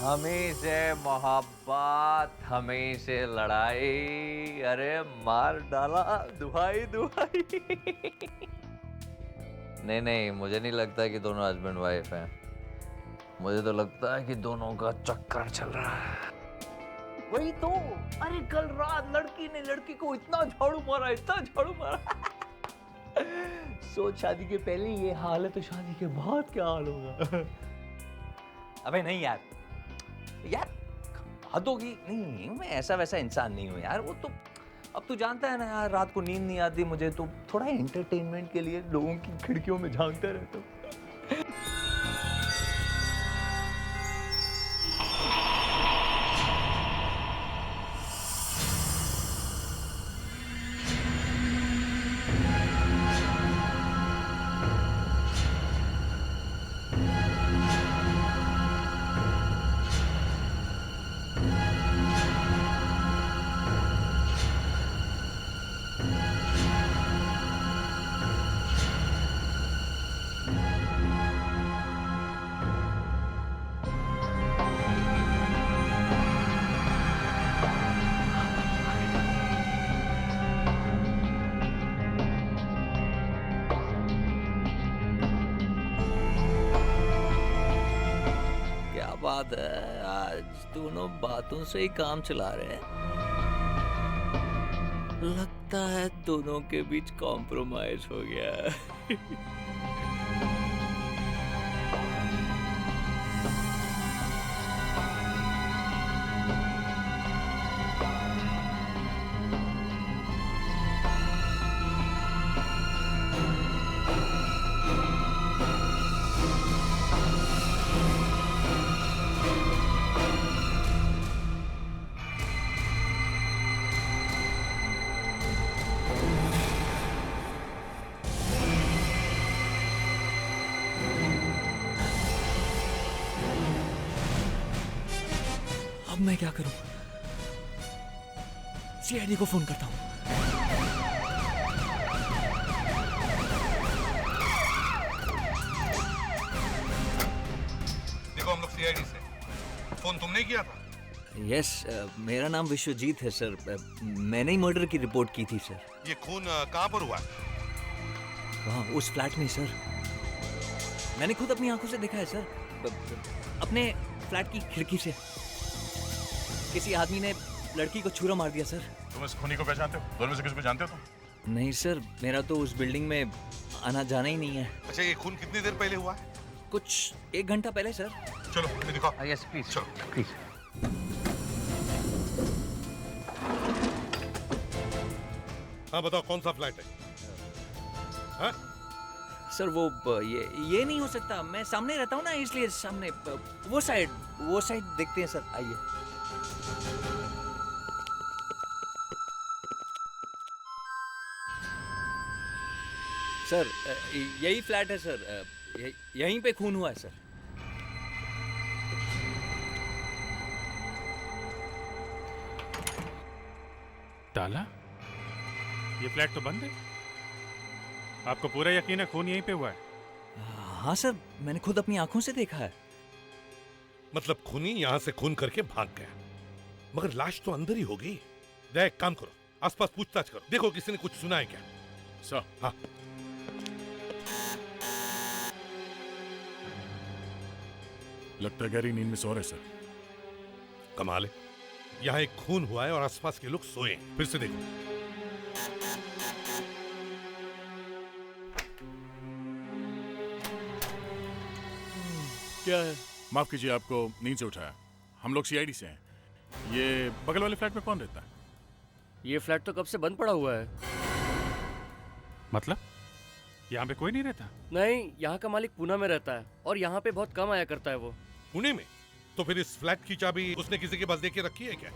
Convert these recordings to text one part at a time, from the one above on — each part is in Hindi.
हमें से मोहब्बत, हमें से लड़ाई, अरे मार डाला, दुहाई दुहाई। नहीं नहीं, मुझे नहीं लगता कि दोनों हस्बैंड वाइफ हैं। मुझे तो लगता है कि दोनों का चक्कर चल रहा है। वही तो, अरे कल रात लड़की ने लड़की को इतना झाड़ू मारा, इतना झाड़ू मारा। सोच, शादी के पहले ये हाल है तो शादी के बाद क्या हाल होगा। अबे नहीं यार, यार हद होगी। नहीं, मैं ऐसा वैसा इंसान नहीं हूँ यार। वो तो अब तू जानता है ना यार, रात को नींद नहीं आती मुझे, तो थोड़ा एंटरटेनमेंट के लिए लोगों की खिड़कियों में झांकता रहता हूँ। क्या बात है, आज दोनों बातों से ही काम चला रहे हैं। लगता है दोनों के बीच कॉम्प्रोमाइज हो गया है। अब मैं क्या करूं? सीआईडी को फोन करता हूं। देखो, हम लोग सीआईडी से। फोन तुमने किया था? यस, मेरा नाम विश्वजीत है सर। मैंने ही मर्डर की रिपोर्ट की थी सर। ये खून कहाँ पर हुआ है? वहाँ उस फ्लैट में सर। मैंने खुद अपनी आंखों से देखा है सर। अपने फ्लैट की खिड़की से किसी आदमी ने लड़की को छुरा मार दिया सर। तुम इस खूनी को पहचानते हो? दोनों में से किसी को जानते हो तुम? नहीं सर, मेरा तो उस बिल्डिंग में आना जाना ही नहीं है। अच्छा, ये खून कितनी देर पहले हुआ है? कुछ 1 घंटा पहले सर। चलो ये दिखाओ। यस प्लीज, चलो प्लीज। हाँ बताओ, कौन सा फ्लैट है? हाँ? सर वो ये नहीं हो सकता। मैं सामने रहता हूँ ना, इसलिए सामने वो साइड देखते हैं सर। आइए। सर यही फ्लैट है सर। यहीं पे खून हुआ है सर। ताला? ये फ्लैट तो बंद है। आपको पूरा यकीन है खून यहीं पे हुआ है? हाँ सर, मैंने खुद अपनी आंखों से देखा है। मतलब खूनी यहाँ से खून करके भाग गया, मगर लाश तो अंदर ही होगी। देख, काम करो, आसपास पूछताछ करो, देखो किसी ने कुछ सुना है क्या। सर। हाँ। लगता है गहरी नींद में सो रहे सर। कमाल है, यहाँ एक खून हुआ है और आसपास के लोग सोए हैं। फिर से देखो। क्या है? माफ कीजिए, आपको नींद से उठाया। हम लोग सीआईडी से हैं। ये बगल वाले फ्लैट में कौन रहता है? ये फ्लैट तो कब से बंद पड़ा हुआ है। मतलब यहाँ पे कोई नहीं रहता? नहीं, यहाँ का मालिक पूना में रहता है और यहाँ पे बहुत कम आया करता है वो। पुणे में? तो फिर इस फ्लैट की चाबी उसने किसी के पास दे के रखी है क्या?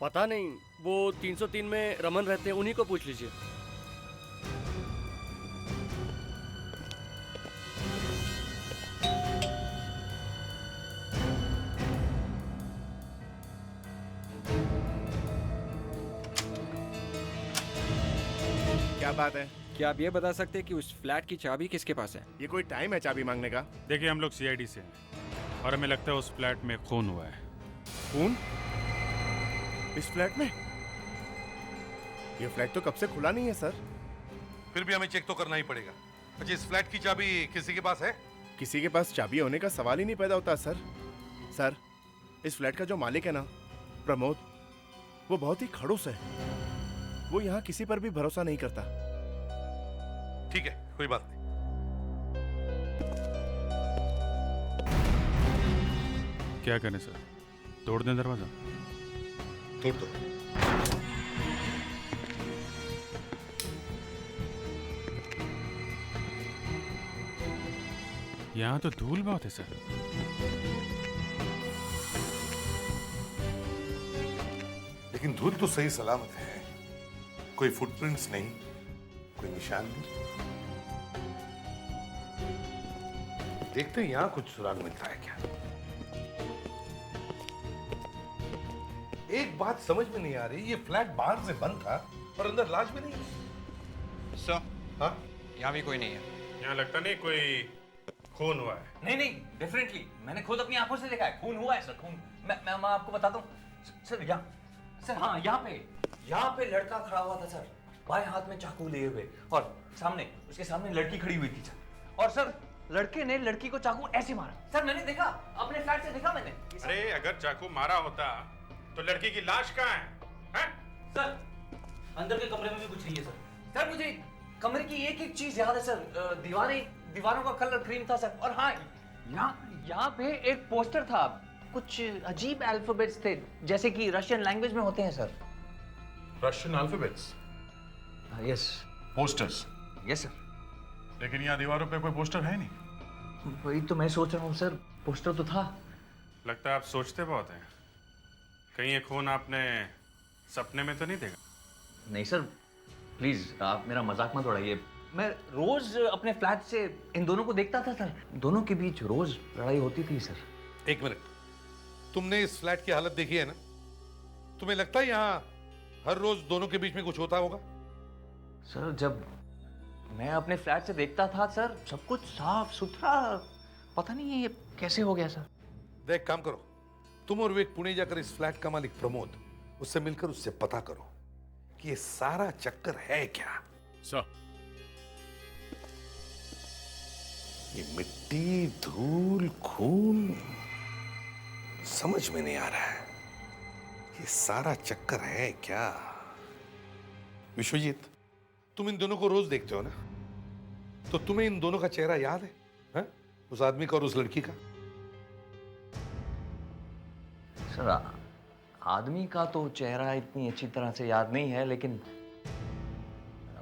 पता नहीं, वो 303 में रमन रहते हैं, उन्हीं को पूछ लीजिए। क्या बात है? क्या आप ये बता सकते हैं कि उस फ्लैट की चाबी किसके पास है? ये कोई टाइम है चाबी मांगने का? देखिए, हम लोग सीआईडी से हैं और हमें लगता है उस फ्लैट में खून हुआ है। खून? इस फ्लैट में? ये फ्लैट तो कब से खुला नहीं है सर। फिर भी हमें चेक तो करना ही पड़ेगा। अच्छा, इस फ्लैट की चाबी किसी के पास है? किसी के पास चाबी होने का सवाल ही नहीं पैदा होता सर। सर, इस फ्लैट का जो मालिक है ना, प्रमोद, वो बहुत ही खड़ूस है। वो यहाँ किसी पर भी भरोसा नहीं करता। ठीक है, कोई बात नहीं। क्या करें सर, तोड़ दें दरवाजा? तोड़ दो। यहाँ तो धूल बहुत है सर। लेकिन धूल तो सही सलामत है, कोई फुटप्रिंट्स नहीं, कोई निशान नहीं। देखते हैं यहाँ कुछ सुराग मिलता है क्या। एक बात समझ में नहीं आ रही, ये फ्लैट बाहर से बंद था और अंदर लाश भी नहीं। सर, हाँ, यहाँ भी कोई नहीं है। यहाँ लगता नहीं कोई खून हुआ है। नहीं नहीं, डेफिनेटली मैंने खुद अपनी आंखों से देखा है, खून हुआ है सर, खून। मैं आपको बताता हूँ सर। यहाँ सर, हाँ, यहाँ पे लड़का खड़ा हुआ था सर, बाएं हाथ में चाकू लिए हुए, और सामने, उसके सामने लड़की खड़ी हुई थी सर। और सर, लड़के ने लड़की को चाकू ऐसे मारा सर। मैंने देखा, अपने फ्लैट से देखा मैंने। अरे अगर चाकू मारा होता तो लड़की की लाश कहाँ है? सर, अंदर के कमरे में भी कुछ नहीं है सर। सर, मुझे कमरे की एक एक चीज याद है सर। दीवारों का कलर क्रीम था सर। और हाँ, यहाँ पे एक पोस्टर था, कुछ अजीब अल्फाबेट्स थे, जैसे कि रशियन लैंग्वेज में होते हैं sir. Russian alphabets? Yes. Posters? Yes sir. लेकिन यहाँ दीवारों पे कोई पोस्टर है नहीं। वही तो मैं सोच रहा हूँ सर, पोस्टर तो था। लगता है आप सोचते बहुत हैं। कहीं ये खून आपने सपने में तो नहीं देखा? नहीं सर, प्लीज आप मेरा मजाक मत उड़ाइए। मैं रोज अपने फ्लैट से इन दोनों को देखता था सर। दोनों के बीच रोज लड़ाई होती थी सर। एक मिनट, तुमने इस फ्लैट की हालत देखी है ना? तुम्हें लगता है यहाँ हर रोज दोनों के बीच में कुछ होता होगा? सर, जब मैं अपने फ्लैट से देखता था सर, सब कुछ साफ सुथरा। पता नहीं ये कैसे हो गया सर। देख, काम करो, तुम और विवेक पुणे जाकर इस फ्लैट का मालिक प्रमोद, उससे मिलकर उससे पता करो कि ये सारा चक्कर है क्या। सर, ये मिट्टी, धूल, खून, समझ में नहीं आ रहा है ये सारा चक्कर है क्या। विश्वजीत, तुम इन दोनों को रोज देखते हो ना, तो तुम्हें इन दोनों का चेहरा याद है? हा? उस आदमी का और उस लड़की का? सर, आदमी का तो चेहरा इतनी अच्छी तरह से याद नहीं है, लेकिन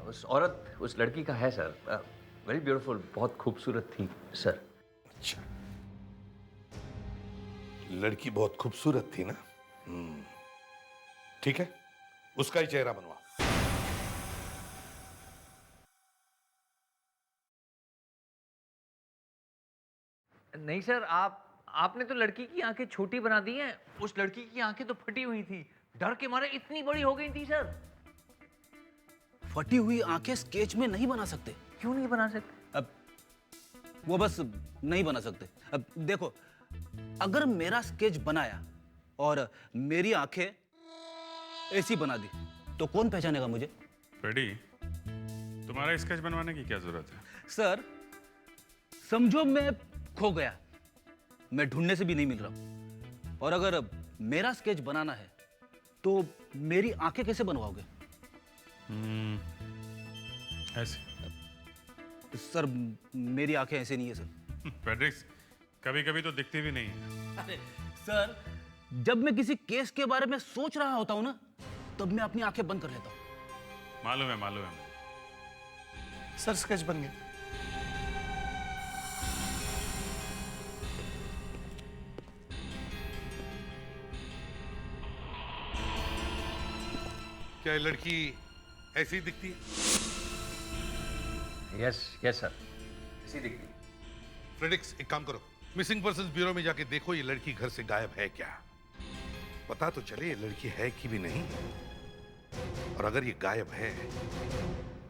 उस औरत, उस लड़की का है सर। वेरी ब्यूटीफुल, बहुत खूबसूरत थी सर। अच्छा, लड़की बहुत खूबसूरत थी ना? ठीक है, उसका ही चेहरा बनवा। नहीं सर, आपने तो लड़की की आंखें छोटी बना दी हैं। उस लड़की की आंखें तो फटी हुई थी, डर के मारे इतनी बड़ी हो गई थी सर। फटी हुई आंखें स्केच में नहीं बना सकते। क्यों नहीं बना सकते? अब वो बस नहीं बना सकते। अब देखो, अगर मेरा स्केच बनाया और मेरी आंखें ऐसी बना दी तो कौन पहचानेगा मुझे? फ्रेडी, तुम्हारा स्केच बनवाने की क्या जरूरत है? सर, समझो मैं खो गया, मैं ढूंढने से भी नहीं मिल रहा, और अगर मेरा स्केच बनाना है तो मेरी आंखें कैसे बनवाओगे? ऐसे? सर, मेरी आंखें ऐसे नहीं है सर। फ्रेडरिक्स, कभी कभी तो दिखती भी नहीं है। अरे सर, जब मैं किसी केस के बारे में सोच रहा होता हूं ना, तब मैं अपनी आंखें बंद कर लेता हूं। मालूम है, मालूम है। सर, स्केच बन गया। क्या ये लड़की ऐसी दिखती है? यस सर, ऐसी दिखती। फ्रेडिक्स, एक काम करो, मिसिंग पर्सन्स ब्यूरो में जाके देखो ये लड़की घर से गायब है क्या। पता तो चले ये लड़की है कि भी नहीं। और अगर ये गायब है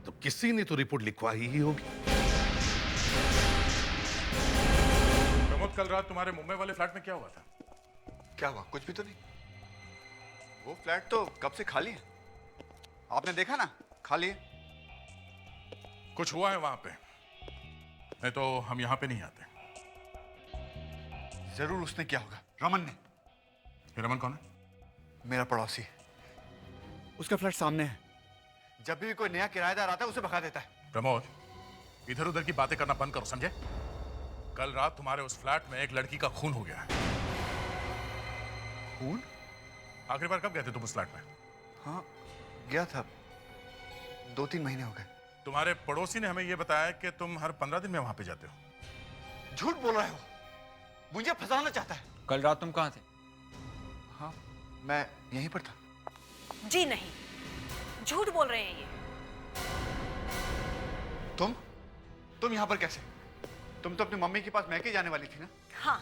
तो किसी ने तो रिपोर्ट लिखवा ही होगी। प्रमोद, प्रमोद, कल रात तुम्हारे मुंबई वाले फ्लैट में क्या हुआ था? क्या हुआ? कुछ भी तो नहीं। वो फ्लैट तो कब से खाली है, आपने देखा ना, खाली है। कुछ हुआ है वहां पे, नहीं तो हम यहां पे नहीं आते। जरूर उसने किया होगा, रमन ने। ये रमन कौन है? मेरा पड़ोसी, उसका फ्लैट सामने है। जब भी कोई नया किराएदार आता है उसे भगा देता है। प्रमोद, इधर उधर की बातें करना बंद करो, समझे? कल रात तुम्हारे उस फ्लैट में एक लड़की का खून हो गया है। खून? आखिरी बार कब गए थे तुम उस फ्लैट में? हाँ, गया था, 2-3 महीने हो गए। तुम्हारे पड़ोसी ने हमें यह बताया कि तुम हर 15 दिन में वहां पे जाते हो। झूठ बोल रहा है वो, मुझे फंसाना चाहता है। कल रात तुम कहाँ थे? हाँ, मैं यहीं पर था। जी नहीं, झूठ बोल रहे हैं ये। तुम यहाँ पर कैसे? तुम तो अपनी मम्मी के पास मैके जाने वाली थी ना? हाँ,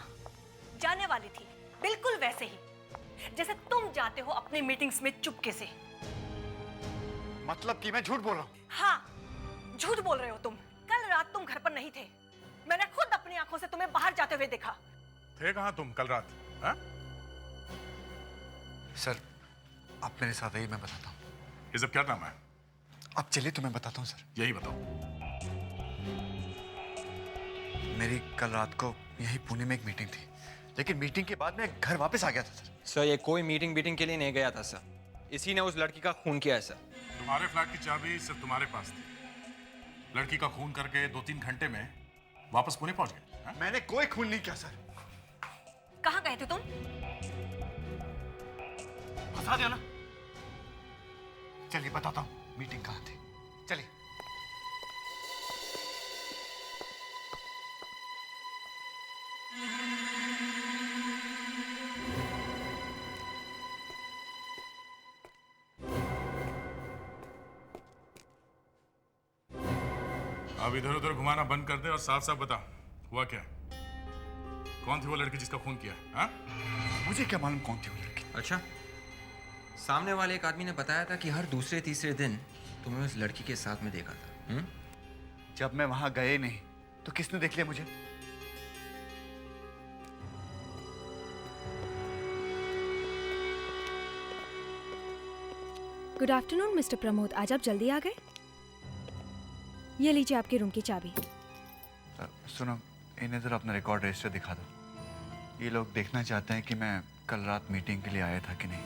जाने वाली थी, बिल्कुल वैसे ही जैसे तुम जाते हो अपनी मीटिंग्स में चुपके से। मतलब कि मैं झूठ बोल रहा हूँ? हाँ, झूठ बोल रहे हो तुम। कल रात तुम घर पर नहीं थे, मैंने खुद अपनी आंखों से तुम्हें बाहर जाते हुए देखा। थे कहाँ तुम कल रात? हाँ? सर, आप मेरे साथ आइए, मैं बताता हूँ। ये सब क्या नाम है? आप चलिए तो मैं बताता हूँ सर। यही बताओ। मेरी कल रात को यही पुणे में एक मीटिंग थी, लेकिन मीटिंग के बाद मैं घर वापस आ गया था सर। सर ये कोई मीटिंग के लिए नहीं गया था सर, इसी ने उस लड़की का खून किया है सर। तुम्हारे फ्लैट की चाबी सिर्फ तुम्हारे पास थी। लड़की का खून करके 2-3 घंटे में वापस पुणे पहुंच गए। हाँ? मैंने कोई खून नहीं किया सर। कहाँ गए थे तुम? फंसा दिया ना। चलिए बताता हूँ मीटिंग कहाँ थी, चलिए। अब इधर उधर घुमाना बंद कर दे और साफ साफ बता, हुआ क्या? कौन थी वो लड़की जिसका खून किया? हाँ? मुझे क्या मालूम कौन थी वो लड़की? अच्छा, सामने वाले एक आदमी ने बताया था कि हर दूसरे तीसरे दिन तुम्हें उस लड़की के साथ में देखा था। जब मैं वहां गए नहीं तो किसने देख लिया मुझे? गुड आफ्टरनून मिस्टर प्रमोद, आज आप जल्दी आ गए। ये लीजिए आपके रूम की चाबी। सुनो, इन्हें जरा अपना रिकॉर्ड रजिस्टर दिखा दो। ये लोग देखना चाहते हैं कि मैं कल रात मीटिंग के लिए आया था कि नहीं।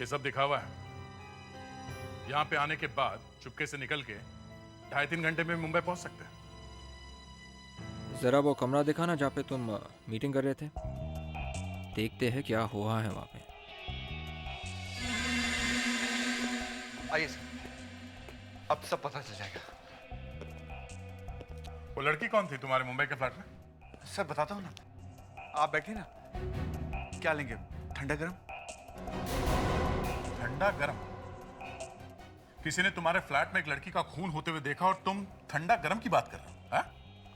ये सब दिखावा है। यहाँ पे आने के बाद चुपके से निकल के 2.5-3 घंटे में मुंबई पहुंच सकते हैं। जरा वो कमरा दिखाना जहाँ पे तुम मीटिंग कर रहे थे, देखते हैं क्या हुआ है वहाँ पे। आइए सर, अब सब पता चल जाएगा। वो लड़की कौन थी तुम्हारे मुंबई के फ्लैट में? सर बताता हूँ ना, आप बैठिए ना। क्या लेंगे, ठंडा गरम? ठंडा गरम? किसी ने तुम्हारे फ्लैट में एक लड़की का खून होते हुए देखा और तुम ठंडा गरम की बात कर रहे हो? हाँ?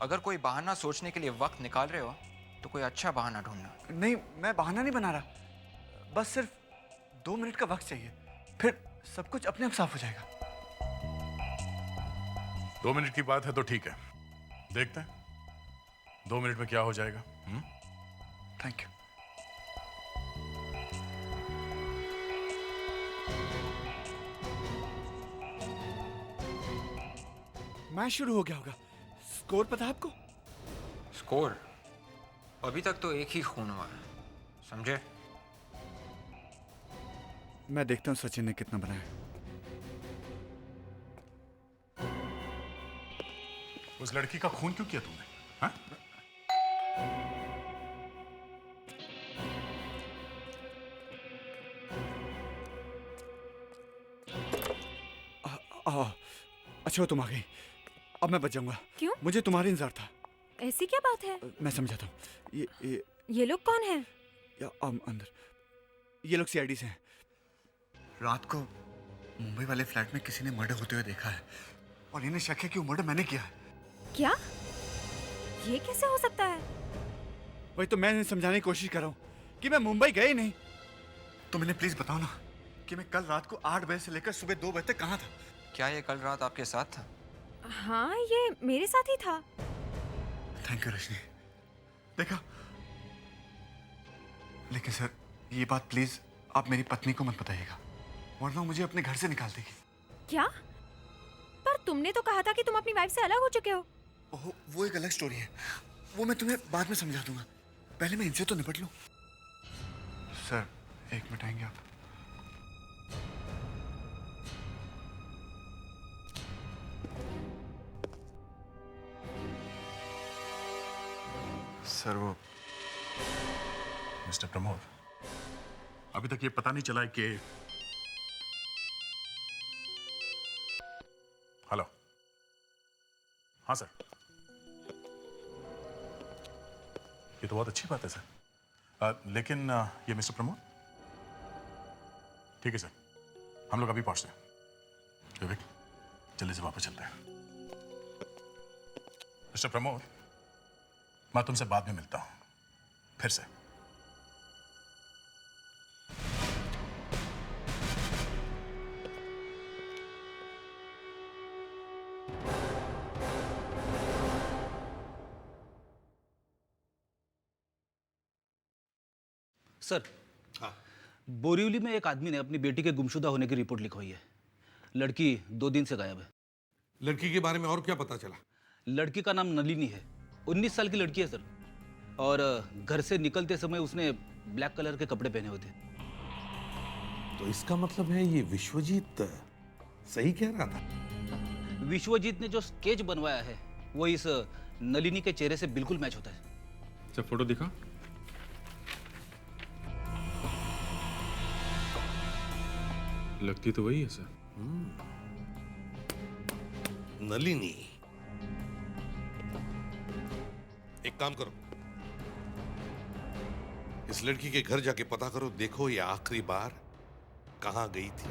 अगर कोई बहाना सोचने के लिए वक्त निकाल रहे हो तो कोई अच्छा बहाना ढूंढना। नहीं, मैं बहाना नहीं बना रहा, बस सिर्फ 2 मिनट का वक्त चाहिए, फिर सब कुछ अपने आप साफ हो जाएगा। 2 मिनट की बात है तो ठीक है, देखते हैं 2 मिनट में क्या हो जाएगा। Thank you. मैच शुरू हो गया होगा। स्कोर पता है आपको? स्कोर? अभी तक तो एक ही खून हुआ है, समझे? मैं देखता हूँ सचिन ने कितना बनाया। उस लड़की का खून क्यों किया तुमने? हाँ? अच्छा तुम आ गई, अब मैं बच जाऊंगा। क्यों? मुझे तुम्हारा इंतजार था। ऐसी क्या बात है? मैं समझाता हूँ। ये लोग कौन है? अंदर ये लोग सीआईडी से हैं। रात को मुंबई वाले फ्लैट में किसी ने मर्डर होते हुए देखा है और इन्हें शक है कि वो मर्डर मैंने किया है। क्या? ये कैसे हो सकता है? वही तो मैं इन्हें समझाने की कोशिश कर रहा हूँ कि मैं मुंबई गया ही नहीं। तुम इन्हें प्लीज बताओ ना कि मैं कल रात को 8 बजे से लेकर सुबह 2 बजे तक कहाँ था। क्या ये कल रात आपके साथ था? हाँ, ये मेरे साथ ही था। Thank you Rajni. देखा, लेकिन सर ये बात प्लीज आप मेरी पत्नी को मत बताइएगा, वरना वो मुझे अपने घर से निकाल देगी। क्या? पर तुमने तो कहा था कि तुम अपनी वाइफ से अलग हो चुके हो। ओह, वो एक अलग स्टोरी है, वो मैं तुम्हें बाद में समझा दूंगा। पहले मैं इनसे तो निपट लूं। सर 1 मिनट आएंगे आप? सर वो मिस्टर प्रमोद, अभी तक ये पता नहीं चला है कि हेलो। हाँ सर, ये तो बहुत अच्छी बात है सर, लेकिन ये मिस्टर प्रमोद, ठीक है सर, हम लोग अभी पहुंचते हैं। विवेक, जल्दी से वापस चलते हैं। मिस्टर प्रमोद, मैं तुमसे बाद में मिलता हूं, फिर से। सर, हाँ। बोरिवली में एक आदमी ने अपनी बेटी के गुमशुदा होने की रिपोर्ट लिखवाई है। लड़की 2 दिन से गायब है। लड़की के बारे में और क्या पता चला? लड़की का नाम नलिनी है, 19 साल की लड़की है सर, और घर से निकलते समय उसने ब्लैक कलर के कपड़े पहने हुए थे। तो इसका मतलब है ये विश्वजीत सही कह रहा था। विश्वजीत ने जो स्केच बनवाया है वो इस नलिनी के चेहरे से बिल्कुल मैच होता है। अच्छा, फोटो दिखा। लगती तो वही है सर। नलिनी, एक काम करो, इस लड़की के घर जाके पता करो, देखो ये आखिरी बार कहां गई थी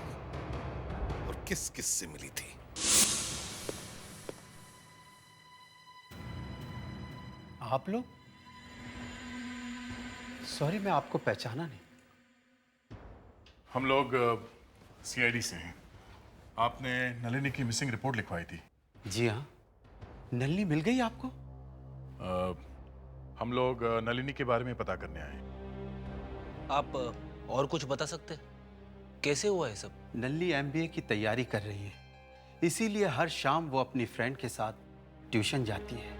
और किस किस से मिली थी। आप लोग? सॉरी, मैं आपको पहचाना नहीं। हम लोग सीआईडी से हैं। आपने नलिनी की मिसिंग रिपोर्ट लिखवाई थी। जी हाँ, नलिनी मिल गई आपको? हम लोग नलिनी के बारे में पता करने आए। आप और कुछ बता सकते हैं? कैसे हुआ है सब? नलिनी एमबीए की तैयारी कर रही है, इसीलिए हर शाम वो अपनी फ्रेंड के साथ ट्यूशन जाती है।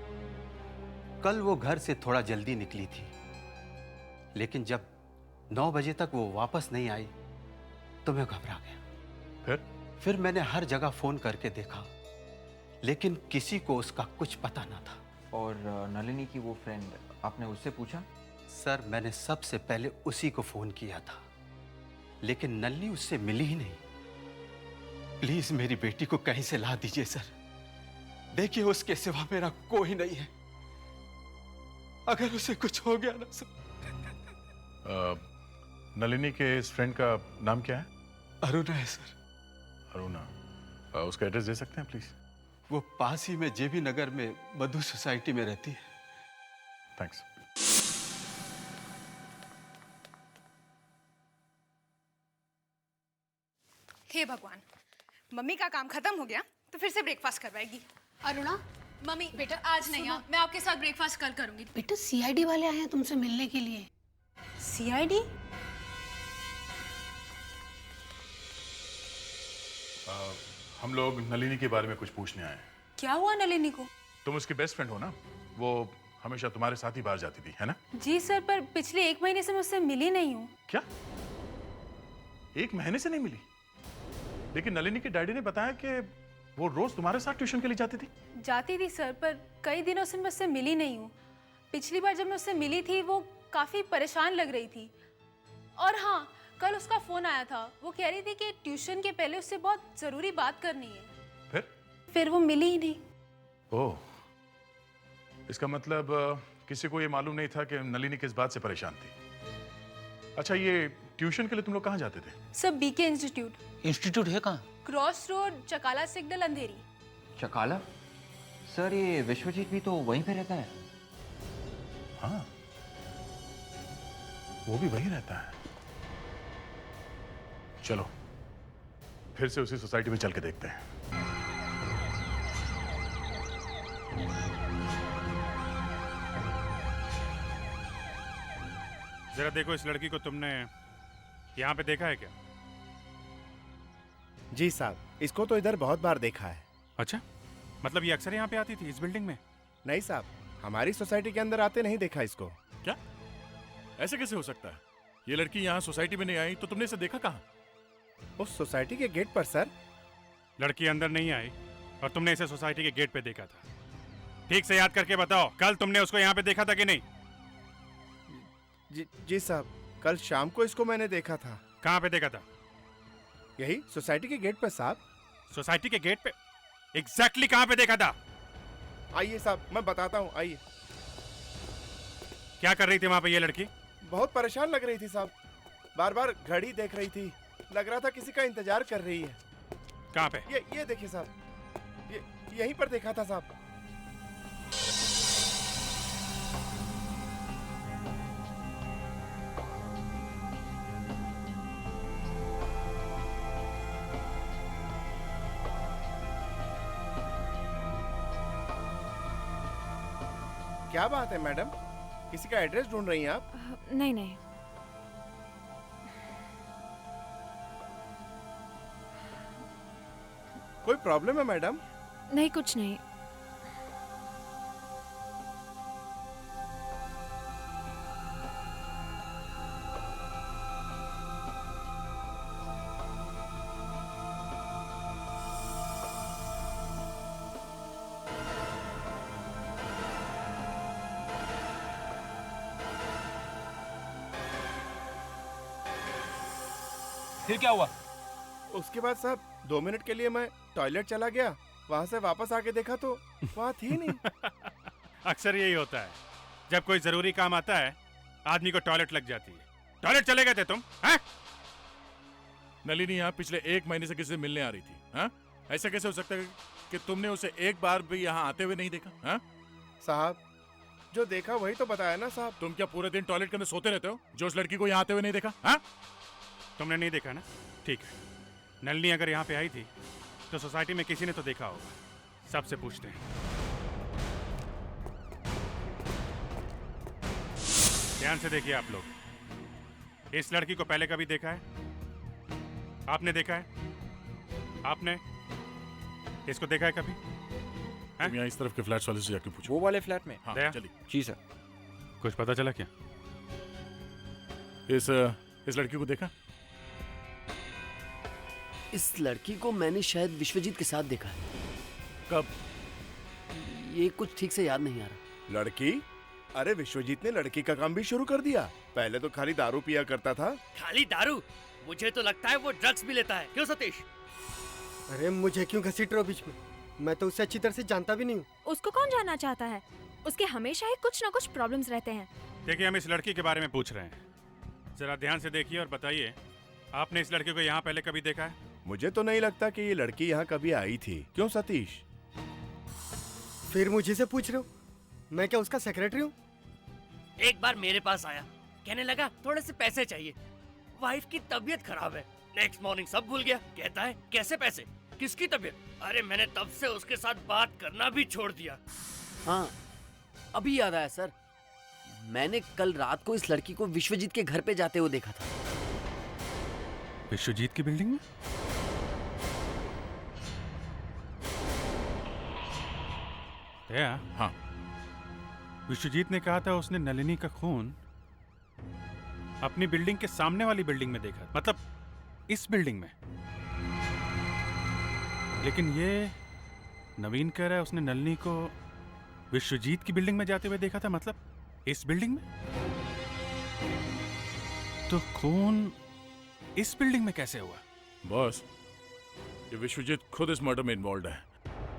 कल वो घर से थोड़ा जल्दी निकली थी, लेकिन जब 9 बजे तक वो वापस नहीं आई तो मैं घबरा गया। फिर मैंने हर जगह फोन करके देखा, लेकिन किसी को उसका कुछ पता ना था। और नलिनी की वो फ्रेंड, आपने उससे पूछा? सर, मैंने सबसे पहले उसी को फोन किया था, लेकिन नलिनी उससे मिली ही नहीं। प्लीज मेरी बेटी को कहीं से ला दीजिए सर। देखिए, उसके सिवा मेरा कोई नहीं है। अगर उसे कुछ हो गया ना सर। नलिनी के इस फ्रेंड का नाम क्या है? अरुणा है सर। अरुणा, उसका एड्रेस दे सकते हैं प्लीज? वो पास ही में जेबी नगर में मधु सोसाइटी में रहती है। थैंक्स। हे भगवान, मम्मी का काम खत्म हो गया तो फिर से ब्रेकफास्ट करवाएगी। अरुणा, मम्मी बेटा आज नहीं आओ, मैं आपके साथ ब्रेकफास्ट कल करूंगी। बेटा सीआईडी वाले आए हैं तुमसे मिलने के लिए। सीआईडी? हम लोग नलिनी के बारे में कुछ पूछने आए हैं। क्या हुआ नलिनी को? तुम उसकी बेस्ट फ्रेंड हो ना? वो हमेशा तुम्हारे साथ ही बाहर जाती थी, है ना? जी सर, पर पिछले 1 महीने से मैं उससे मिली नहीं हूँ। क्या 1 महीने से नहीं मिली? लेकिन नलिनी के डैडी ने बताया कि वो रोज तुम्हारे साथ ट्यूशन के लिए जाती थी। जाती थी सर, पर कई दिनों से मैं उससे मिली नहीं हूँ। पिछली बार जब मैं उससे मिली थी वो काफी परेशान लग रही थी। और हाँ, कल उसका फोन आया था, वो कह रही थी कि ट्यूशन के पहले उससे बहुत जरूरी बात करनी है। फिर वो मिली ही नहीं। ओह, इसका मतलब किसी को ये मालूम नहीं था कि नलिनी किस बात से परेशान थी। अच्छा, ये ट्यूशन के लिए तुम लोग कहाँ जाते थे? सब बीके इंस्टीट्यूट। इंस्टीट्यूट है कहाँ? क्रॉस रोड, चकाला सिग्नल, अंधेरी। चकाला? सर, ये विश्वजीत भी तो वहीं पे रहता है। हाँ, वो भी वहीं रहता है। चलो फिर से उसी सोसाइटी में चल के देखते हैं। जरा देखो, इस लड़की को तुमने यहाँ पे देखा है क्या? जी साहब, इसको तो इधर बहुत बार देखा है। अच्छा, मतलब ये अक्सर यहाँ पे आती थी इस बिल्डिंग में? नहीं साहब, हमारी सोसाइटी के अंदर आते नहीं देखा इसको। क्या? ऐसे कैसे हो सकता है? ये लड़की यहाँ सोसाइटी में नहीं आई तो तुमने इसे देखा कहाँ? उस सोसाइटी के गेट पर सर। लड़की अंदर नहीं आई और तुमने इसे सोसाइटी के गेट पे देखा था। ठीक से याद करके बताओ, कल तुमने उसको यहाँ पे देखा था कि नहीं? जी साहब, कल शाम को इसको मैंने देखा था। कहाँ पे देखा था? यही सोसाइटी के गेट पर साहब। सोसाइटी के गेट पे? एग्जैक्टली कहाँ पे देखा था? आइए साहब, मैं बताता हूँ, आइए। क्या कर रही थी वहाँ पे ये लड़की? बहुत परेशान लग रही थी साहब, बार बार घड़ी देख रही थी, लग रहा था किसी का इंतजार कर रही है। कहाँ पे? ये देखिए साहब, यहीं पर देखा था साहब। क्या बात है मैडम, किसी का एड्रेस ढूंढ रही हैं आप? नहीं नहीं, कोई प्रॉब्लम है मैडम? नहीं कुछ नहीं। फिर क्या हुआ? उसके बाद साहब 2 मिनट के लिए मैं टॉयलेट चला गया, वहां से वापस आके देखा तो वहां थी नहीं। अक्सर यही होता है, जब कोई जरूरी काम आता है आदमी को टॉयलेट लग जाती है। टॉयलेट चले गए थे तुम? हैं? नलिनी यहाँ पिछले 1 महीने से किसी से मिलने आ रही थी। हाँ? ऐसा कैसे हो सकता है कि तुमने उसे एक बार भी यहाँ आते हुए नहीं देखा? हाँ? साहब, जो देखा वही तो बताया ना साहब। तुम क्या पूरे दिन टॉयलेट के अंदर सोते रहते हो जो उस लड़की को यहाँ आते हुए नहीं देखा? हाँ? तुमने नहीं देखा ना? ठीक है, नलिनी अगर यहाँ पे आई थी तो सोसाइटी में किसी ने तो देखा होगा। सबसे पूछते हैं। ध्यान से देखिए आप लोग, इस लड़की को पहले कभी देखा है? आपने देखा है? आपने इसको देखा है कभी? तुम यहाँ इस तरफ के फ्लैट्स वाले से जाके पूछो। वो वाले फ्लैट में? हाँ, दया? चलिए। जी सर। कुछ पता चला क्या? इस लड़की को देखा? इस लड़की को मैंने शायद विश्वजीत के साथ देखा है। कब? ये कुछ ठीक से याद नहीं आ रहा। लड़की? अरे विश्वजीत ने लड़की का काम भी शुरू कर दिया। पहले तो खाली दारू पिया करता था। खाली दारू? मुझे तो लगता है वो ड्रग्स भी लेता है। क्यों सतीश? अरे मुझे क्यों घसीट रहे हो बीच में? मैं तो उसे अच्छी तरह से जानता भी नहीं हूँ। उसको कौन जानना चाहता है? उसके हमेशा ही कुछ ना कुछ प्रॉब्लम्स रहते हैं। देखिए, हम इस लड़की के बारे में पूछ रहे हैं, जरा ध्यान से देखिए और बताइए, आपने इस लड़की को यहाँ पहले कभी देखा है? मुझे तो नहीं लगता कि ये लड़की यहाँ कभी आई थी। क्यों सतीश? फिर मुझे से पूछ रहे हो? मैं क्या उसका सेक्रेटरी हूँ? एक बार मेरे पास आया, कहने लगा थोड़े से पैसे चाहिए, वाइफ की तबीयत खराब है। नेक्स्ट मॉर्निंग सब भूल गया। कहता है कैसे पैसे, किसकी तबीयत? अरे मैंने तब से उसके साथ बात करना भी छोड़ दिया। हाँ, अभी याद आया सर, मैंने कल रात को इस लड़की को विश्वजीत के घर पे जाते हुए देखा था। विश्वजीत की बिल्डिंग में? हाँ, विश्वजीत ने कहा था उसने नलिनी का खून अपनी बिल्डिंग के सामने वाली बिल्डिंग में देखा, मतलब इस बिल्डिंग में। लेकिन ये नवीन कह रहा है उसने नलिनी को विश्वजीत की बिल्डिंग में जाते हुए देखा था, मतलब इस बिल्डिंग में। तो खून इस बिल्डिंग में कैसे हुआ? बॉस, ये विश्वजीत खुद इस मर्डर में इन्वॉल्व है।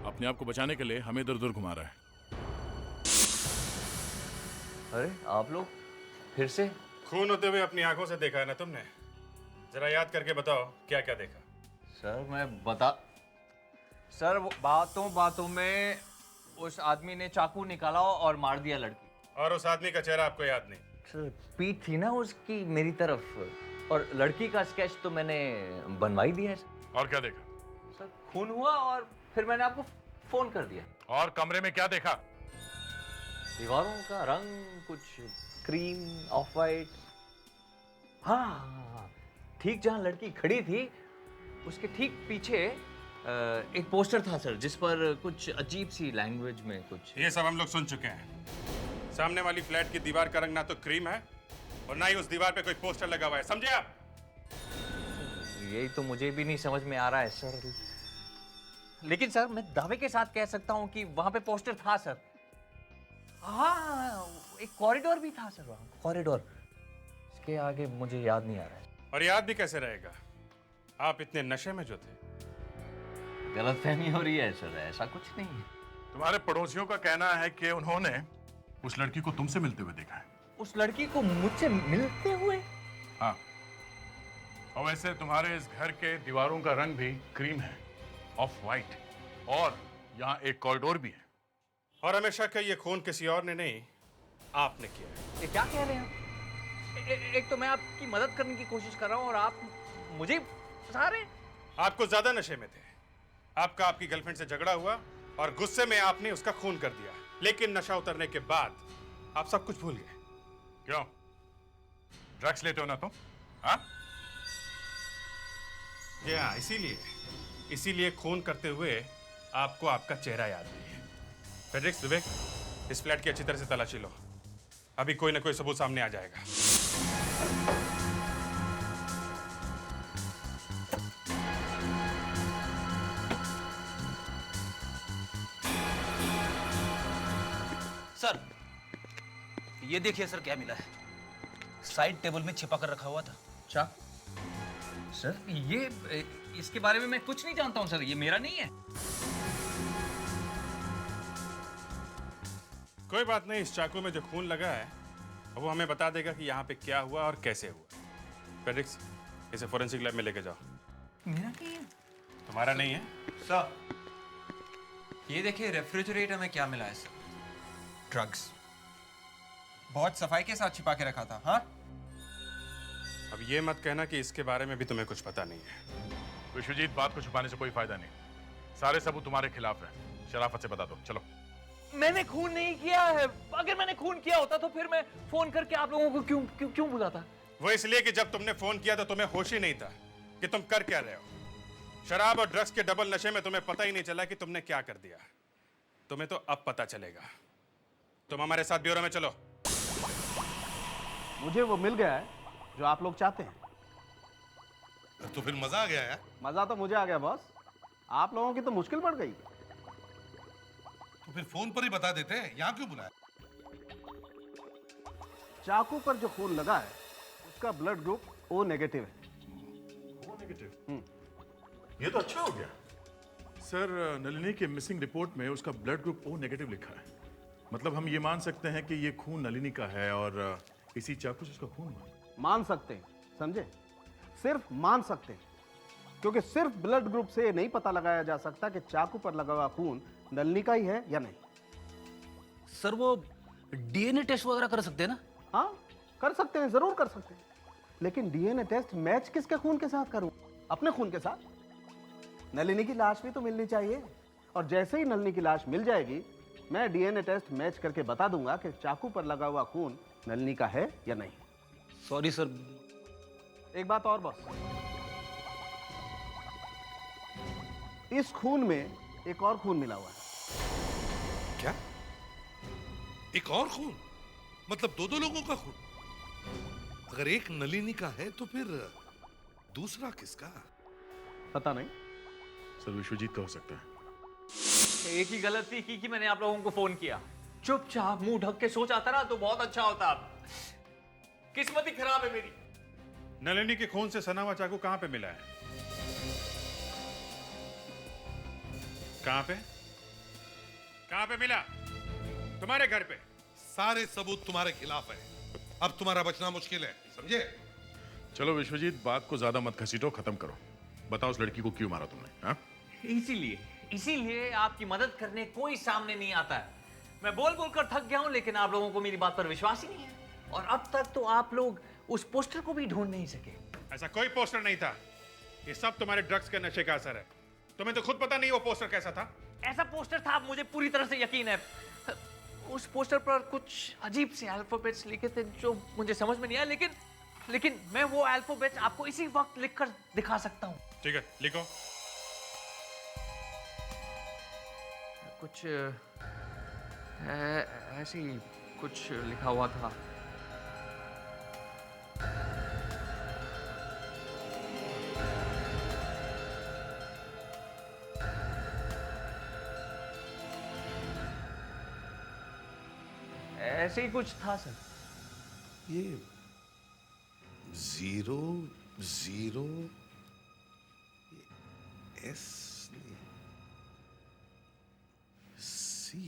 अपने आप को बचाने के लिए हमें इधर उधर घुमा रहा है। अरे आप लोग फिर से? खून होते हुए अपनी आंखों से देखा है ना तुमने? जरा याद करके बताओ क्या क्या देखा। सर मैं बता, सर बातों बातों में उस आदमी ने चाकू निकाला और मार दिया लड़की। और उस आदमी का चेहरा आपको याद नहीं? सर पीठ थी ना उसकी मेरी तरफ, और लड़की का स्केच तो मैंने बनवा ही दिया है। और क्या देखा? सर खून हुआ और फिर मैंने आपको फोन कर दिया। और कमरे में क्या देखा? दीवारों का रंग कुछ क्रीम ऑफ वाइट, हाँ हाँ हाँ, ठीक जहाँ लड़की खड़ी थी उसके ठीक पीछे एक पोस्टर था सर, जिस पर कुछ अजीब सी लैंग्वेज में कुछ। ये सब हम लोग सुन चुके हैं। सामने वाली फ्लैट की दीवार का रंग ना तो क्रीम है और ना ही उस दीवार पे कोई पोस्टर लगा हुआ है, समझे आप? यही तो मुझे भी नहीं समझ में आ रहा है सर। लेकिन सर मैं दावे के साथ कह सकता हूँ कि वहां पे पोस्टर था सर। हाँ, एक कॉरिडोर भी था सर वहां, कॉरिडोर। इसके आगे मुझे याद नहीं आ रहा है। और याद भी कैसे रहेगा, आप इतने नशे में जो थे। गलतफहमी हो रही है सर, ऐसा कुछ नहीं है। तुम्हारे पड़ोसियों का कहना है कि उन्होंने उस लड़की को तुमसे मिलते हुए देखा है। उस लड़की को मुझसे मिलते हुए? हाँ, और वैसे तुम्हारे इस घर के दीवारों का रंग भी क्रीम है, ऑफ वाइट, और यहाँ एक कॉरिडोर भी है। और हमेशा का ये खून किसी और ने नहीं, आपने किया है। ये क्या कह रहे हैं? एक तो मैं आपकी मदद करने की कोशिश कर रहा हूँ और आप मुझे फंसा रहे हैं। आपको ज्यादा नशे में थे। आपका आपकी गर्लफ्रेंड से झगड़ा हुआ और गुस्से में आपने उसका खून कर दिया, लेकिन नशा उतरने के बाद आप सब कुछ भूल गए। क्यों? ड्रग्स लेते हो ना तुम? हाँ? जी हाँ, इसीलिए खून करते हुए आपको आपका चेहरा याद नहीं है। फेड्रिक्स, विवेक, इस फ्लैट की अच्छी तरह से तलाशी लो। अभी कोई ना कोई सबूत सामने आ जाएगा। सर, ये देखिए सर क्या मिला है। साइड टेबल में छिपा कर रखा हुआ था। अच्छा सर, ये इसके बारे में मैं कुछ नहीं जानता हूं सर, ये मेरा नहीं है। कोई बात नहीं, इस चाकू में जो खून लगा है वो हमें बता देगा कि यहाँ पे क्या हुआ और कैसे हुआ। फेड्रिक्स, इसे फोरेंसिक लैब में लेके जाओ। मेरा नहीं है। तुम्हारा नहीं है? सर, ये देखिए रेफ्रिजरेटर में क्या मिला है सर। ड्रग्स। बहुत सफाई के साथ छिपा के रखा था। हाँ, अब ये मत कहना कि इसके बारे में भी तुम्हें कुछ पता नहीं है। विश्वजीत, बात को छुपाने से कोई फायदा नहीं। सारे सबूत तुम्हारे खिलाफ है। शराफत से बता दो, चलो। मैंने खून नहीं किया है। अगर मैंने खून किया होता तो फिर मैं फोन करके आप लोगों को क्यों बुलाता? वो इसलिए कि जब तुमने फोन किया तो तुम्हें होश ही नहीं था कि तुम कर क्या रहे हो। शराब और ड्रग्स के डबल नशे में तुम्हें पता ही नहीं चला कि तुमने क्या कर दिया। तुम्हें तो अब पता चलेगा। तुम हमारे साथ ब्यूरो में चलो। मुझे वो मिल गया है जो आप लोग चाहते हैं। तो फिर मजा आ गया यार। मजा तो मुझे आ गया बॉस, आप लोगों की तो मुश्किल बढ़ गई। तो फिर फोन पर ही बता देते हैं, यहाँ क्यों बुलाया? चाकू पर जो खून लगा है उसका ब्लड ग्रुप O नेगेटिव है। O negative? ये तो अच्छा हो गया। सर, नलिनी के मिसिंग रिपोर्ट में उसका ब्लड ग्रुप O नेगेटिव लिखा है। मतलब हम ये मान सकते हैं कि ये खून नलिनी का है और इसी चाकू से उसका खून मान सकते हैं, समझे? सिर्फ मान सकते हैं, क्योंकि सिर्फ ब्लड ग्रुप से नहीं पता लगाया जा सकता कि चाकू पर लगा हुआ खून नलिनी का ही है या नहीं। सर, वो डीएनए टेस्ट वगैरह कर सकते हैं ना? हाँ, कर सकते हैं, जरूर कर सकते हैं। लेकिन डीएनए टेस्ट मैच किसके खून के साथ करूं? अपने खून के साथ। नलिनी की लाश भी तो मिलनी चाहिए, और जैसे ही नलिनी की लाश मिल जाएगी मैं डीएनए टेस्ट मैच करके बता दूंगा कि चाकू पर लगा हुआ खून नलिनी का है या नहीं। Sorry sir. एक बात और बॉस, इस खून में एक और खून मिला हुआ है। क्या? एक और खून? मतलब दो लोगों का खून? अगर एक नलिनी का है तो फिर दूसरा किसका? पता नहीं सर, विश्वजीत का हो सकता है। एक ही गलती की कि मैंने आप लोगों को फोन किया। चुपचाप मुंह ढक के सो जाता ना तो बहुत अच्छा होता। किस्मत ही खराब है मेरी। नलिनी के खून से सना हुआ चाकू कहां पे मिला है? कहां पे? कहां पे मिला? तुम्हारे घर पे। सारे सबूत तुम्हारे खिलाफ है। अब तुम्हारा बचना मुश्किल है, समझे? चलो विश्वजीत, बात को ज्यादा मत घसीटो, खत्म करो। बताओ उस लड़की को क्यों मारा तुमने? हाँ? इसीलिए आपकी मदद करने कोई सामने नहीं आता है। मैं बोल बोल कर थक गया हूं, लेकिन आप लोगों को मेरी बात पर विश्वास ही नहीं है। और अब तक तो आप लोग उस पोस्टर को भी ढूंढ नहीं सके। ऐसा कोई पोस्टर नहीं था। ये सब तुम्हारे ड्रग्स के नशे का असर है। तुम्हें तो खुद पता नहीं वो पोस्टर कैसा था। ऐसा पोस्टर था, मुझे पूरी तरह से यकीन है। उस पोस्टर पर कुछ अजीब से अल्फाबेट्स लिखे थे जो मुझे समझ में नहीं आया, लेकिन लेकिन मैं वो अल्फाबेट्स आपको इसी वक्त लिखकर दिखा सकता हूँ। ठीक है, लिखो। कुछ ऐसे ही कुछ लिखा हुआ था। ऐसे ही कुछ था सर। ये 0 0 S C।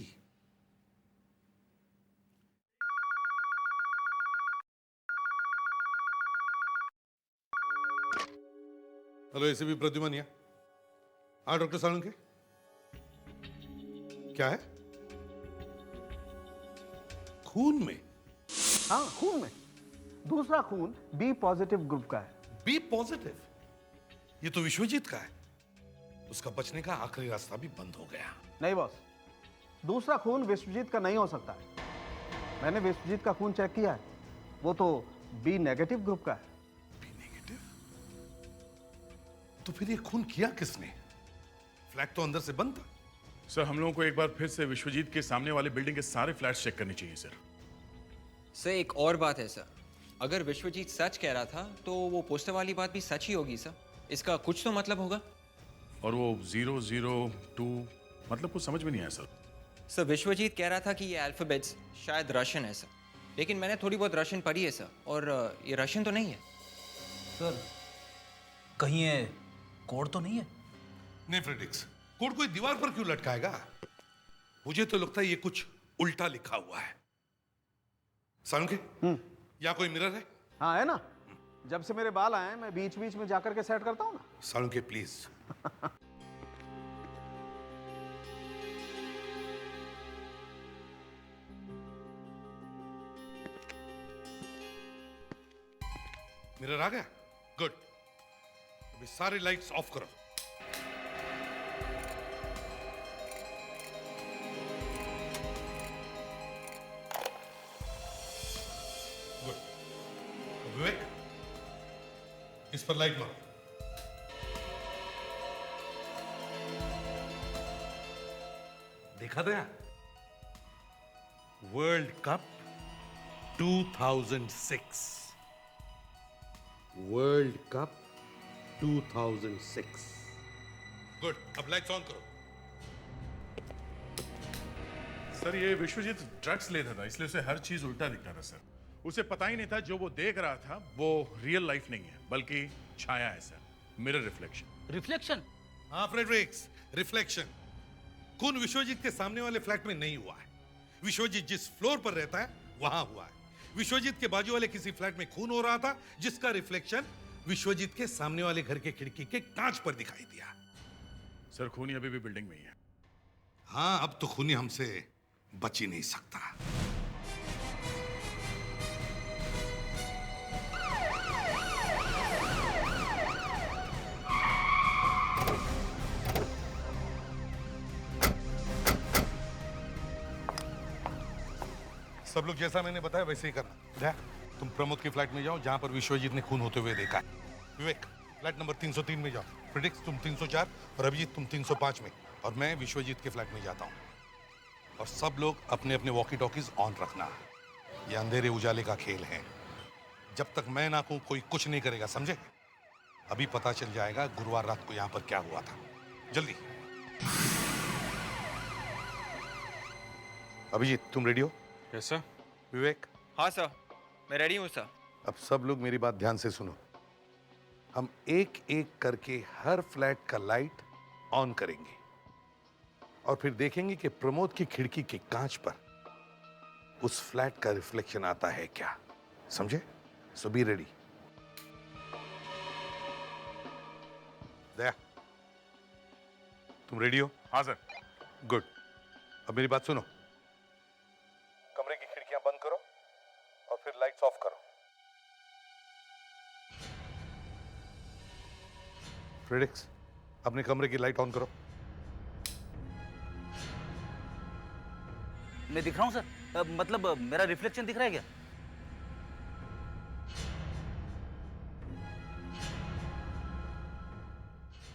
हेलो, ऐसे भी प्रद्युमन या? हाँ डॉक्टर सालुंके, क्या है? खून में? हाँ, खून में। दूसरा खून बी पॉजिटिव ग्रुप का है। B positive? ये तो विश्वजीत का है। उसका बचने का आखिरी रास्ता भी बंद हो गया। नहीं बॉस, दूसरा खून विश्वजीत का नहीं हो सकता है। मैंने विश्वजीत का खून चेक किया है, वो तो बी नेगेटिव ग्रुप का है। तो फिर ये खून किया किसने? फ्लैट तो अंदर से बंद था। सर, हम लोगों को एक बार फिर से विश्वजीत के सामने वाले बिल्डिंग के सारे फ्लैट्स चेक करने चाहिए सर। सर एक और बात है सर, अगर विश्वजीत सच कह रहा था तो वो पोस्टर वाली बात भी सच ही होगी सर। इसका कुछ तो मतलब होगा। और वो 002 मतलब कुछ समझ में नहीं आया सर। सर विश्वजीत कह रहा था कि ये अल्फाबेट्स शायद रशियन है सर, लेकिन मैंने थोड़ी बहुत रशियन पढ़ी है सर, और ये रशियन तो नहीं है सर। कहीं ये कोड तो नहीं है? नहीं फ्रेडिक्स, कोड कोई दीवार पर क्यों लटकाएगा? मुझे तो लगता है ये कुछ उल्टा लिखा हुआ है। सालुंके, यहाँ कोई मिरर है? हाँ है ना, जब से मेरे बाल आए हैं मैं बीच बीच में जाकर के सेट करता हूँ ना। सालुंके प्लीज। मिरर आ गया? गुड। अभी सारी लाइट्स ऑफ करो। गुड। विवेक, इस पर लाइट मारो। देखा था? World cup 2006। World cup 2006। Good, अब लाइट्स ऑन करो। सर, ये विश्वजीत ड्रग्स लेता था, इसलिए उसे हर चीज उल्टा दिखता था सर। उसे पता ही नहीं था जो वो देख रहा था वो रियल लाइफ नहीं है, बल्कि छाया है सर, मिरर रिफ्लेक्शन। रिफ्लेक्शन? हाँ फ्रेडरिक्स, रिफ्लेक्शन। खून विश्वजीत के सामने वाले फ्लैट में नहीं हुआ है। विश्वजीत जिस फ्लोर पर रहता है वहां हुआ है। विश्वजीत के बाजू वाले किसी फ्लैट में खून हो रहा था, जिसका रिफ्लेक्शन विश्वजीत के सामने वाले घर के खिड़की के कांच पर दिखाई दिया। सर, खूनी अभी भी बिल्डिंग में ही है। हाँ, अब तो खूनी हमसे बच ही नहीं सकता। सब लोग जैसा मैंने बताया वैसे ही करना। जया, तुम प्रमोद के फ्लैट में जाओ जहां पर विश्वजीत ने खून होते हुए देखा है। विवेक, फ्लैट नंबर 303 में जाओ। प्रिडिक्स, तुम 304 और अभिजीत तुम 305 में, और मैं विश्वजीत के फ्लैट में जाता हूँ। और सब लोग अपने अपने वॉकी टॉकीज ऑन रखना। ये अंधेरे उजाले का खेल है। जब तक मैं ना कहूं कोई कुछ नहीं करेगा, समझे? अभी पता चल जाएगा गुरुवार रात को यहाँ पर क्या हुआ था। जल्दी। अभिजीत, तुम रेडी हो? Yes sir. विवेक? हाँ सर, मैं रेडी हूँ सर। अब सब लोग मेरी बात ध्यान से सुनो। हम एक एक करके हर फ्लैट का लाइट ऑन करेंगे और फिर देखेंगे कि प्रमोद की खिड़की के कांच पर उस फ्लैट का रिफ्लेक्शन आता है क्या। समझे? सो बी रेडी। दया, तुम रेडी हो? हाँ सर। गुड। अब मेरी बात सुनो। कमरे की खिड़कियां बंद करो और फिर लाइट्स ऑफ करो। फ्रेडिक्स, अपने कमरे की लाइट ऑन करो। मैं दिख रहा हूँ सर? मतलब मेरा रिफ्लेक्शन दिख रहा है क्या?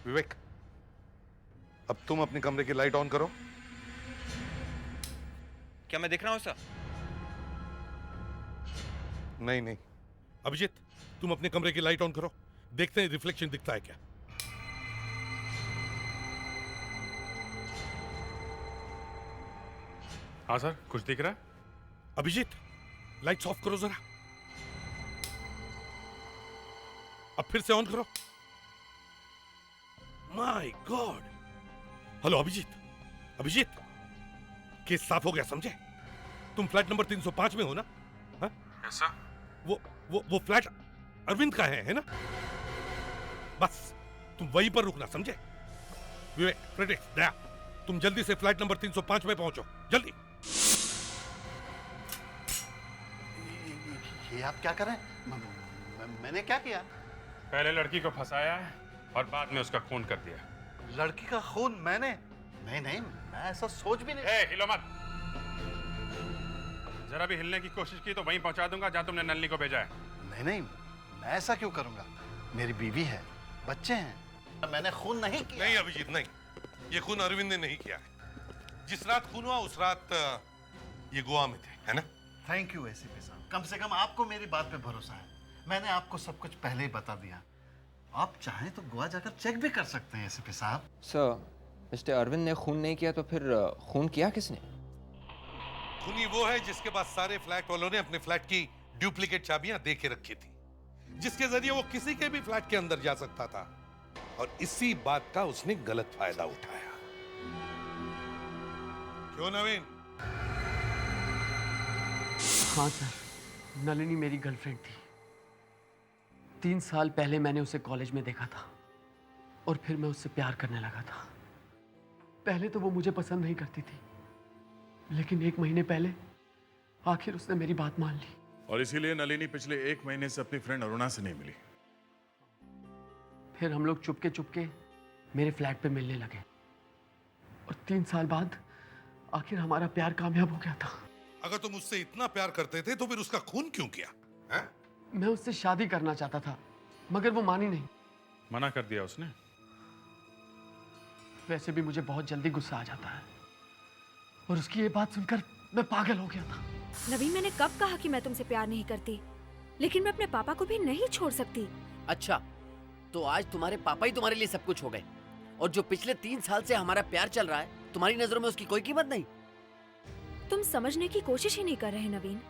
विवेक, अब तुम अपने कमरे की लाइट ऑन करो। क्या मैं दिख रहा हूं सर? नहीं नहीं, अभिजीत तुम अपने कमरे की लाइट ऑन करो, देखते हैं रिफ्लेक्शन दिखता है क्या। हाँ सर, कुछ दिख रहा है? अभिजीत लाइट्स ऑफ करो जरा, अब फिर से ऑन करो। My god. Hello Abhijeet, Abhijeet case साफ हो गया समझे? तुम फ्लैट नंबर 305 में हो ना? हाँ? Yes sir. वो फ्लैट अरविंद का है ना? बस तुम वहीं पर रुकना समझे? विवेक, क्रेडिट, दया, तुम जल्दी से फ्लैट नंबर 305 में पहुंचो, जल्दी। ये आप क्या कर रहे हैं? मैंने क्या किया? पहले लड़की को फंसाया है और बाद में उसका खून कर दिया। लड़की का खून मैंने? नहीं नहीं, मैं ऐसा सोच भी नहीं। हिलो मत। जरा भी हिलने की कोशिश की तो वहीं पहुंचा दूंगा जहां तुमने नलिनी को भेजा है। नहीं नहीं, मैं ऐसा क्यों करूंगा? मेरी बीवी है, बच्चे हैं, मैंने खून नहीं किया। नहीं अभिजीत नहीं, ये खून अरविंद ने नहीं किया है। जिस रात खून हुआ उस रात ये गोवा में थे, है ना? थैंक यू एसीपी साहब, कम से कम आपको मेरी बात पे भरोसा है। मैंने आपको सब कुछ पहले ही बता दिया। आप चाहें तो गोवा जाकर चेक भी कर सकते हैं एसीपी साहब। सर, मिस्टर अरविंद ने खून नहीं किया तो फिर खून किया किसने? खूनी वो है जिसके पास सारे फ्लैट वालों ने अपने फ्लैट की डुप्लीकेट चाबियां दे के रखी थी, जिसके जरिए वो किसी के भी फ्लैट के अंदर जा सकता था, और इसी बात का उसने गलत फायदा उठाया। क्यों नवीन? हाँ सर, नलिनी मेरी गर्लफ्रेंड थी। 3 साल पहले मैंने उसे कॉलेज में देखा था और फिर मैं उससे प्यार करने लगा था। पहले तो वो मुझे पसंद नहीं करती थी, लेकिन 1 महीने पहले आखिर उसने मेरी बात मान ली। और इसीलिए नलिनी पिछले 1 महीने से अपनी फ्रेंड अरुणा से नहीं मिली। फिर हम लोग चुपके चुपके मेरे फ्लैट पे मिलने लगे और 3 साल बाद आखिर हमारा प्यार कामयाब हो गया था। अगर तुम उससे इतना प्यार करते थे तो फिर उसका खून क्यों किया? है? मैं उससे शादी करना चाहता था, मगर वो मानी नहीं। मना कर दिया उसने? वैसे भी मुझे बहुत जल्दी गुस्सा आ जाता है, और उसकी ये बात सुनकर मैं पागल हो गया था। नवीन, मैंने कब कहा कि मैं तुमसे प्यार नहीं करती? लेकिन मैं अपने पापा को भी नहीं छोड़ सकती। अच्छा, तो आज तुम्हारे पापा ही तुम्हारे लिए सब कुछ हो गए, और जो पिछले 3 साल से हमारा प्यार चल रहा है, तुम्हारी नजरों में उसकी कोई कीमत नहीं? तुम समझने की कोशिश ही नहीं कर रहे नवीन।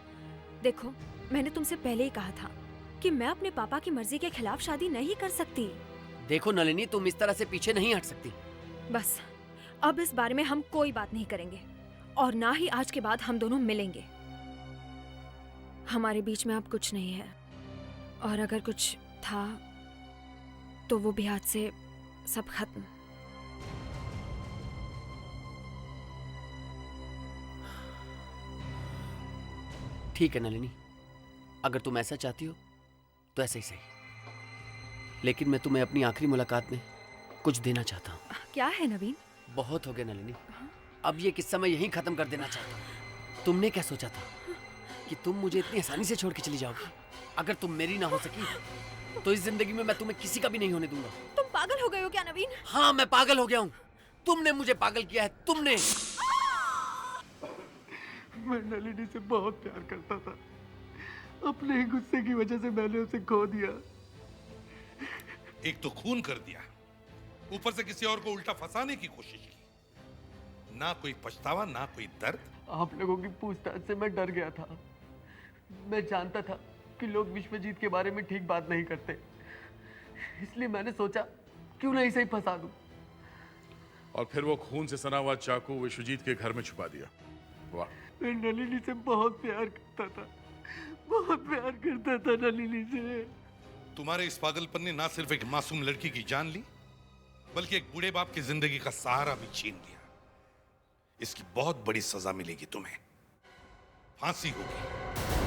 देखो, मैंने तुमसे पहले ही कहा था कि मैं अपने पापा की मर्जी के खिलाफ शादी नहीं कर सकती। देखो नलिनी, तुम इस तरह से पीछे नहीं हट सकती। बस अब इस बारे में हम कोई बात नहीं करेंगे, और ना ही आज के बाद हम दोनों मिलेंगे। हमारे बीच में अब कुछ नहीं है, और अगर कुछ था तो वो भी आज से सब खत्म। ठीक है नलिनी, अगर तुम ऐसा चाहती हो तो ऐसा ही सही, लेकिन मैं तुम्हें अपनी आखिरी मुलाकात में कुछ देना चाहता हूँ। क्या है नवीन? बहुत हो गया नलिनी, अब ये किस्सा मैं यहीं खत्म कर देना चाहता हूँ। तुमने क्या सोचा था कि तुम मुझे इतनी आसानी से छोड़ के चली जाओगी? अगर तुम मेरी ना हो सकी तो इस जिंदगी में मैं तुम्हें किसी का भी नहीं होने दूंगा। तुम पागल हो गए हो क्या नवीन? हाँ, मैं पागल हो गया हूँ। तुमने मुझे पागल किया है, तुमने। मैं नलिनी से बहुत प्यार करता था। अपने ही गुस्से की वजह से मैंने उसे खो दिया। एक तो खून कर दिया, ऊपर से किसी और को उल्टा फंसाने की कोशिश की। ना कोई पछतावा, ना कोई दर्द। आप लोगों की पूछताछ से मैं डर गया था। मैं जानता था कि लोग विश्वजीत के बारे में ठीक बात नहीं करते, इसलिए मैंने सोचा क्यों नहीं सही फंसा दूं। और फिर वो खून से सना हुआ चाकू विश्वजीत के घर में छुपा दिया। वाह। मैं नलिनी से बहुत प्यार करता था, बहुत प्यार करता था नलिनी से। तुम्हारे इस पागलपन ने ना सिर्फ एक मासूम लड़की की जान ली, बल्कि एक बूढ़े बाप की जिंदगी का सहारा भी छीन लिया। इसकी बहुत बड़ी सजा मिलेगी तुम्हें, फांसी होगी।